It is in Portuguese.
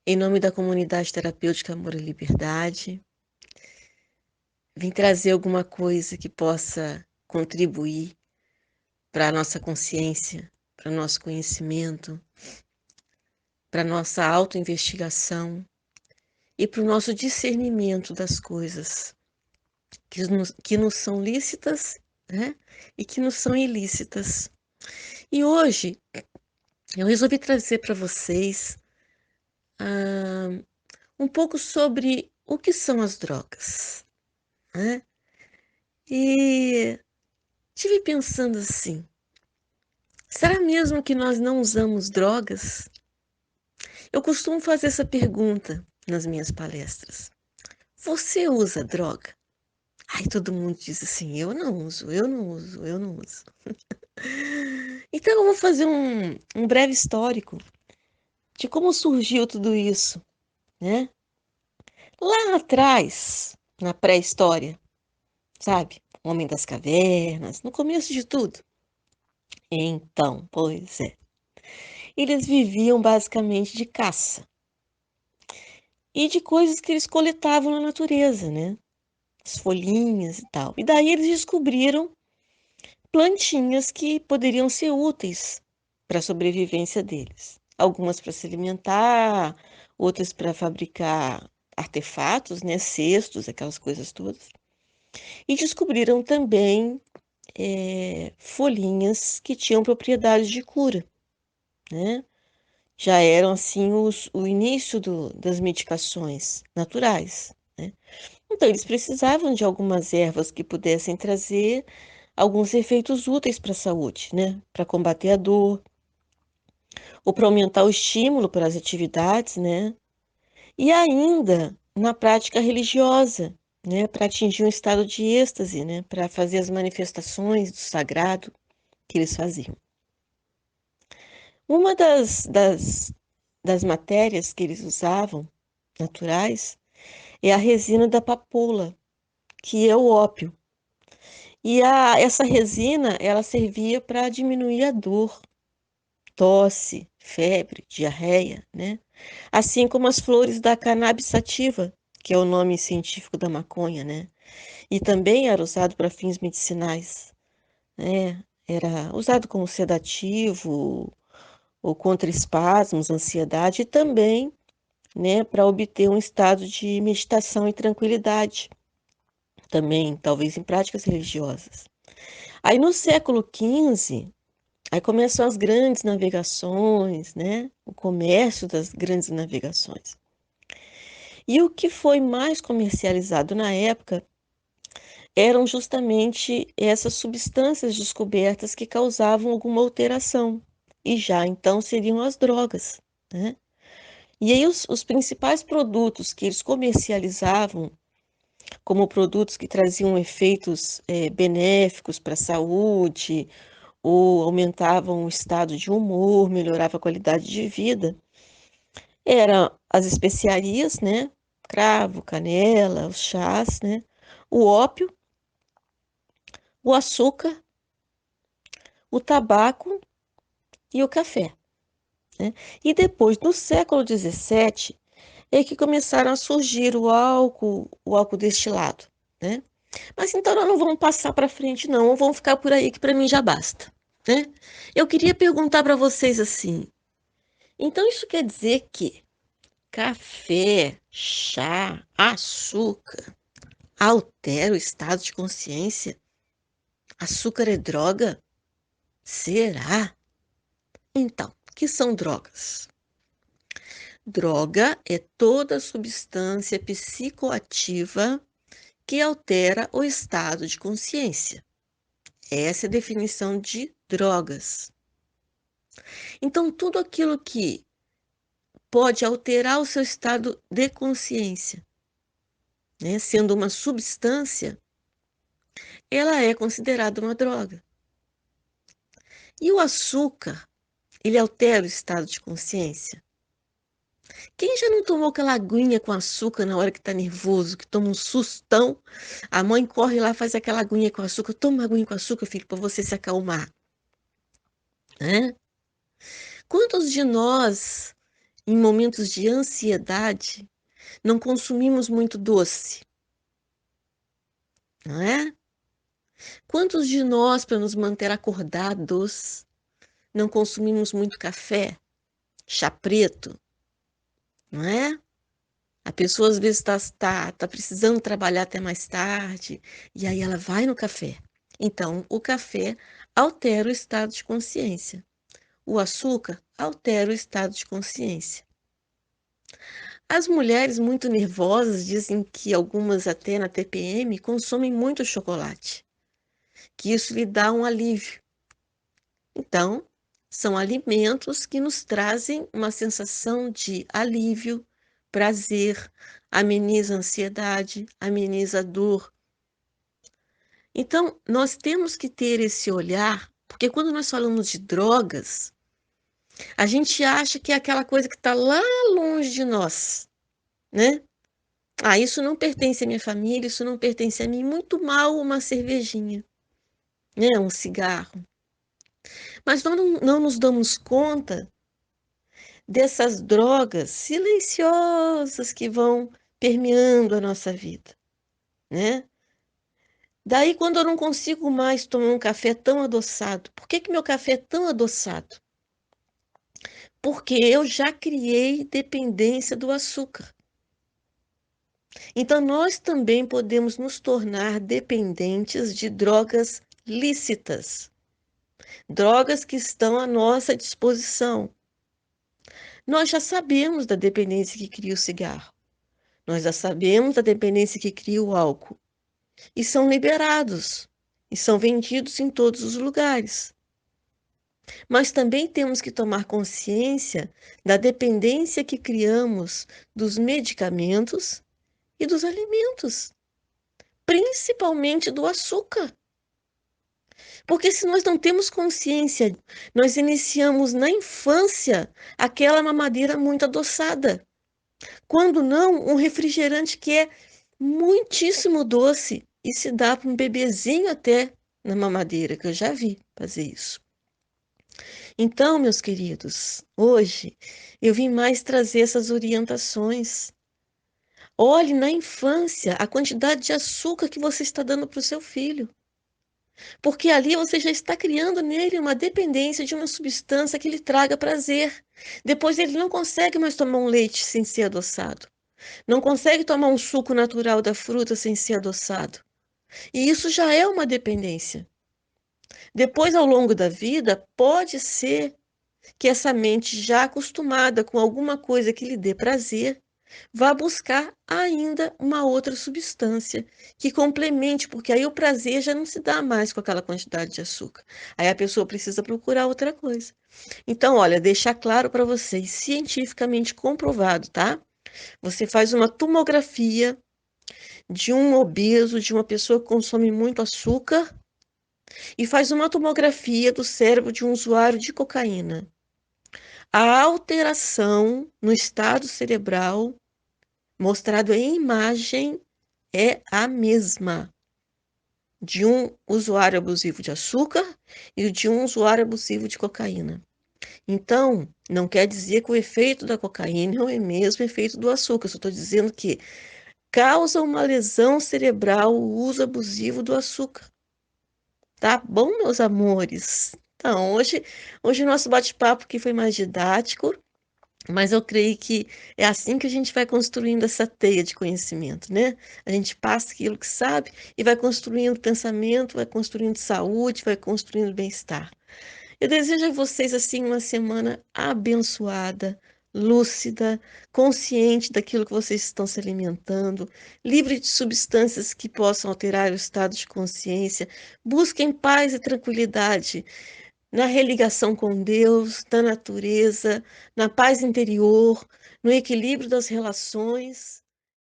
Em nome da comunidade terapêutica Amor e Liberdade, vim trazer alguma coisa que possa contribuir para a nossa consciência, para o nosso conhecimento, para a nossa autoinvestigação e para o nosso discernimento das coisas que nos são lícitas, né? E que nos são ilícitas. E hoje eu resolvi trazer para vocês um pouco sobre o que são as drogas, né? E estive pensando assim, será mesmo que nós não usamos drogas? Eu costumo fazer essa pergunta nas minhas palestras. Você usa droga? Aí todo mundo diz assim, eu não uso, eu não uso, eu não uso. Então eu vou fazer um breve histórico de como surgiu tudo isso, né? Lá atrás, na pré-história, sabe? Homem das cavernas, no começo de tudo. Então, pois é. Eles viviam basicamente de caça e de coisas que eles coletavam na natureza, né? As folhinhas e tal. E daí eles descobriram plantinhas que poderiam ser úteis para a sobrevivência deles. Algumas para se alimentar, outras para fabricar artefatos, né? Cestos, aquelas coisas todas. E descobriram também folhinhas que tinham propriedades de cura, né? Já eram assim o início das medicações naturais, né? Então eles precisavam de algumas ervas que pudessem trazer alguns efeitos úteis para a saúde, né? Para combater a dor, ou para aumentar o estímulo para as atividades, né? E ainda na prática religiosa, né? Para atingir um estado de êxtase, né? Para fazer as manifestações do sagrado que eles faziam. Uma das matérias que eles usavam, naturais, é a resina da papoula, que é o ópio. E essa resina, ela servia para diminuir a dor, tosse, febre, diarreia, né? Assim como as flores da cannabis sativa, que é o nome científico da maconha, né? E também era usado para fins medicinais, né? Era usado como sedativo ou contra espasmos, ansiedade e também, né, para obter um estado de meditação e tranquilidade, também talvez em práticas religiosas. Aí no século XV, aí começam as grandes navegações, né? O comércio das grandes navegações. E o que foi mais comercializado na época eram justamente essas substâncias descobertas que causavam alguma alteração. E já então seriam as drogas, né? E aí os principais produtos que eles comercializavam como produtos que traziam efeitos benéficos para a saúde, ou aumentavam o estado de humor, melhorava a qualidade de vida, eram as especiarias, né? Cravo, canela, os chás, né? O ópio, o açúcar, o tabaco e o café, né? E depois, no século XVII, é que começaram a surgir o álcool destilado, né? Mas então nós não vamos passar para frente, não, vamos ficar por aí que para mim já basta, né? Eu queria perguntar para vocês assim, então isso quer dizer que café, chá, açúcar altera o estado de consciência? Açúcar é droga? Será? Então, o que são drogas? Droga é toda substância psicoativa que altera o estado de consciência. Essa é a definição de drogas. Então, tudo aquilo que pode alterar o seu estado de consciência, né, sendo uma substância, ela é considerada uma droga. E o açúcar, ele altera o estado de consciência? Quem já não tomou aquela aguinha com açúcar na hora que está nervoso, que toma um sustão? A mãe corre lá, faz aquela aguinha com açúcar. Toma uma aguinha com açúcar, filho, para você se acalmar, né? Quantos de nós em momentos de ansiedade, não consumimos muito doce, não é? Quantos de nós, para nos manter acordados, não consumimos muito café, chá preto, não é? A pessoa às vezes tá precisando trabalhar até mais tarde, e aí ela vai no café. Então, o café altera o estado de consciência. O açúcar altera o estado de consciência. As mulheres muito nervosas dizem que algumas até na TPM consomem muito chocolate, que isso lhe dá um alívio. Então, são alimentos que nos trazem uma sensação de alívio, prazer, ameniza a ansiedade, ameniza a dor. Então, nós temos que ter esse olhar, porque quando nós falamos de drogas, a gente acha que é aquela coisa que está lá longe de nós, né? Ah, isso não pertence à minha família, isso não pertence a mim. Muito mal uma cervejinha, né? Um cigarro. Mas nós não nos damos conta dessas drogas silenciosas que vão permeando a nossa vida, né? Daí, quando eu não consigo mais tomar um café tão adoçado, por que que meu café é tão adoçado? Porque eu já criei dependência do açúcar. Então, nós também podemos nos tornar dependentes de drogas lícitas, drogas que estão à nossa disposição. Nós já sabemos da dependência que cria o cigarro, nós já sabemos da dependência que cria o álcool, e são liberados, e são vendidos em todos os lugares. Mas também temos que tomar consciência da dependência que criamos dos medicamentos e dos alimentos, principalmente do açúcar. Porque se nós não temos consciência, nós iniciamos na infância aquela mamadeira muito adoçada. Quando não, um refrigerante que é muitíssimo doce e se dá para um bebezinho até na mamadeira, que eu já vi fazer isso. Então, meus queridos, hoje eu vim mais trazer essas orientações. Olhe na infância a quantidade de açúcar que você está dando para o seu filho. Porque ali você já está criando nele uma dependência de uma substância que lhe traga prazer. Depois ele não consegue mais tomar um leite sem ser adoçado. Não consegue tomar um suco natural da fruta sem ser adoçado. E isso já é uma dependência. Depois, ao longo da vida, pode ser que essa mente já acostumada com alguma coisa que lhe dê prazer, vá buscar ainda uma outra substância que complemente, porque aí o prazer já não se dá mais com aquela quantidade de açúcar. Aí a pessoa precisa procurar outra coisa. Então, olha, deixar claro para vocês, cientificamente comprovado, tá? Você faz uma tomografia de um obeso, de uma pessoa que consome muito açúcar, e faz uma tomografia do cérebro de um usuário de cocaína. A alteração no estado cerebral mostrado em imagem é a mesma de um usuário abusivo de açúcar e de um usuário abusivo de cocaína. Então, não quer dizer que o efeito da cocaína é o mesmo efeito do açúcar. Eu só estou dizendo que causa uma lesão cerebral o uso abusivo do açúcar. Tá bom, meus amores? Então, hoje o nosso bate-papo aqui foi mais didático. Mas eu creio que é assim que a gente vai construindo essa teia de conhecimento, né? A gente passa aquilo que sabe e vai construindo pensamento, vai construindo saúde, vai construindo bem-estar. Eu desejo a vocês, assim, uma semana abençoada, lúcida, consciente daquilo que vocês estão se alimentando, livre de substâncias que possam alterar o estado de consciência. Busquem paz e tranquilidade na religação com Deus, na natureza, na paz interior, no equilíbrio das relações.